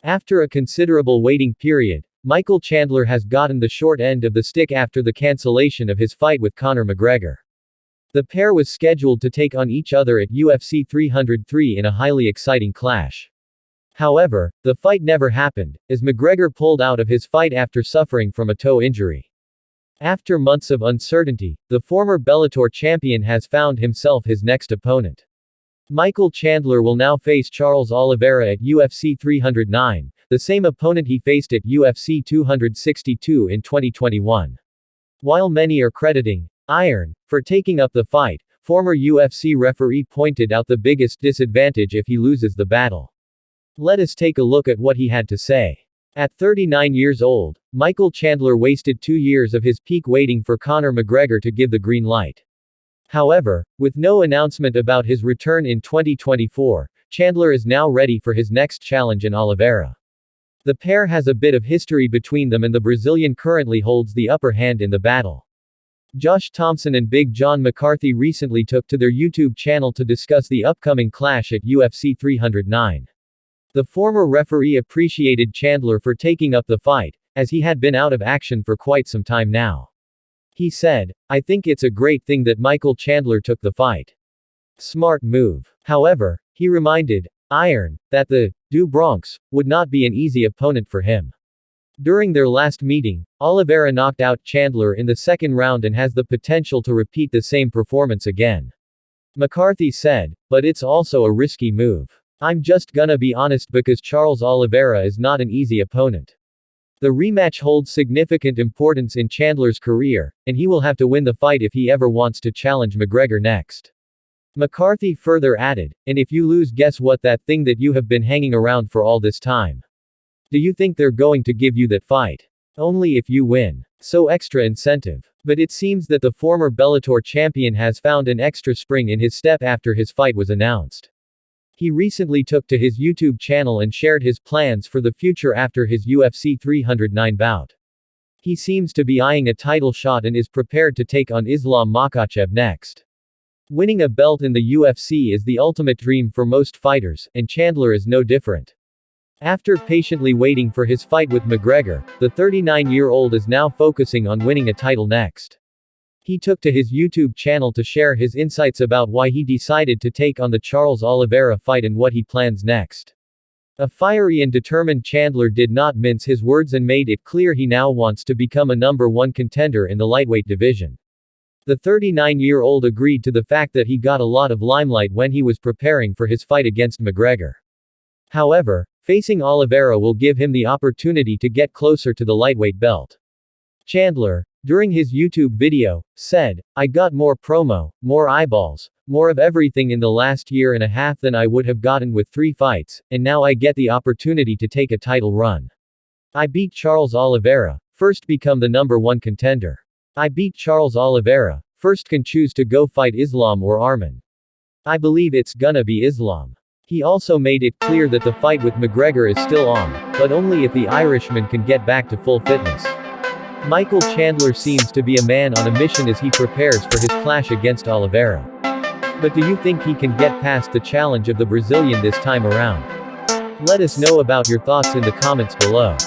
After a considerable waiting period, Michael Chandler has gotten the short end of the stick after the cancellation of his fight with Conor McGregor. The pair was scheduled to take on each other at UFC 303 in a highly exciting clash. However, the fight never happened, as McGregor pulled out of his fight after suffering from a toe injury. After months of uncertainty, the former Bellator champion has found himself his next opponent. Michael Chandler will now face Charles Oliveira at UFC 309, the same opponent he faced at UFC 262 in 2021. While many are crediting Iron for taking up the fight, former UFC referee pointed out the biggest disadvantage if he loses the battle. Let us take a look at what he had to say. At 39 years old, Michael Chandler wasted 2 years of his peak waiting for Conor McGregor to give the green light. However, with no announcement about his return in 2024, Chandler is now ready for his next challenge in Oliveira. The pair has a bit of history between them and the Brazilian currently holds the upper hand in the battle. Josh Thomson and Big John McCarthy recently took to their YouTube channel to discuss the upcoming clash at UFC 309. The former referee appreciated Chandler for taking up the fight, as he had been out of action for quite some time now. He said, "I think it's a great thing that Michael Chandler took the fight. Smart move." However, he reminded Iron that the Du Bronx would not be an easy opponent for him. During their last meeting, Oliveira knocked out Chandler in the second round and has the potential to repeat the same performance again. McCarthy said, "But it's also a risky move. I'm just gonna be honest because Charles Oliveira is not an easy opponent. The rematch holds significant importance in Chandler's career, and he will have to win the fight if he ever wants to challenge McGregor next." McCarthy further added, "And if you lose, guess what, that thing that you have been hanging around for all this time. Do you think they're going to give you that fight? Only if you win. So extra incentive." But it seems that the former Bellator champion has found an extra spring in his step after his fight was announced. He recently took to his YouTube channel and shared his plans for the future after his UFC 309 bout. He seems to be eyeing a title shot and is prepared to take on Islam Makhachev next. Winning a belt in the UFC is the ultimate dream for most fighters, and Chandler is no different. After patiently waiting for his fight with McGregor, the 39-year-old is now focusing on winning a title next. He took to his YouTube channel to share his insights about why he decided to take on the Charles Oliveira fight and what he plans next. A fiery and determined Chandler did not mince his words and made it clear he now wants to become a #1 contender in the lightweight division. The 39-year-old agreed to the fact that he got a lot of limelight when he was preparing for his fight against McGregor. However, facing Oliveira will give him the opportunity to get closer to the lightweight belt. Chandler, during his YouTube video, said, "I got more promo, more eyeballs, more of everything in the last year and a half than I would have gotten with 3 fights, and now I get the opportunity to take a title run. I beat Charles Oliveira, first become the #1 contender. I beat Charles Oliveira, first can choose to go fight Islam or Arman. I believe it's gonna be Islam." He also made it clear that the fight with McGregor is still on, but only if the Irishman can get back to full fitness. Michael Chandler seems to be a man on a mission as he prepares for his clash against Oliveira. But do you think he can get past the challenge of the Brazilian this time around? Let us know about your thoughts in the comments below.